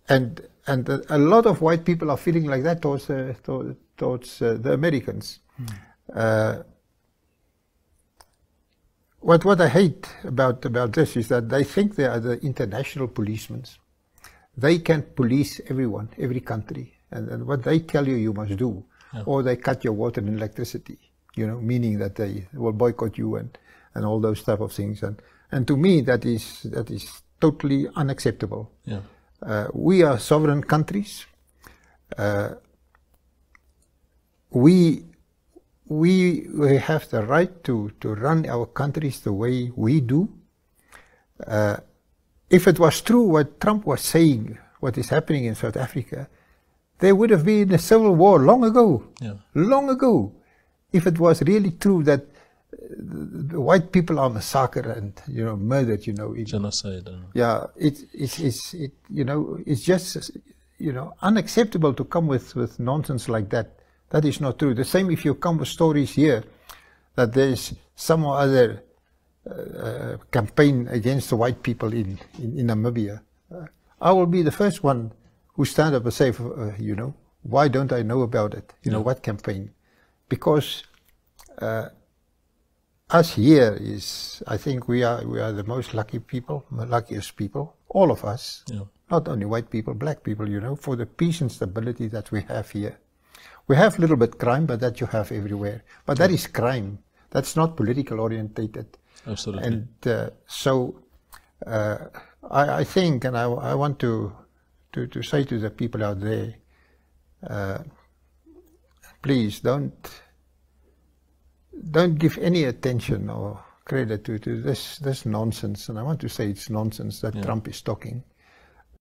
and a lot of white people are feeling like that towards the Americans. What I hate about this is that they think they are the international policemen. They can police everyone, every country, and what they tell you must do, or they cut your water and electricity. You know, meaning that they will boycott you and all those type of things. And to me, that is totally unacceptable. Yeah. We are sovereign countries. We have the right to run our countries the way we do. If it was true what Trump was saying, what is happening in South Africa, there would have been a civil war long ago. Yeah. Long ago. If it was really true that the white people are massacred and murdered, genocide. Yeah, it's just unacceptable to come with nonsense like that. That is not true. The same if you come with stories here that there is some or other campaign against the white people in Namibia. I will be the first one who stand up and say, why don't I know about it? What campaign? Because us here is, I think we are the most lucky people, luckiest people, all of us, not only white people, black people, for the peace and stability that we have here. We have a little bit crime, but that you have everywhere. But that is crime. That's not political orientated. Absolutely. And so I think, and I want to say to the people out there, please don't give any attention or credit to this nonsense. And I want to say it's nonsense that Trump is talking.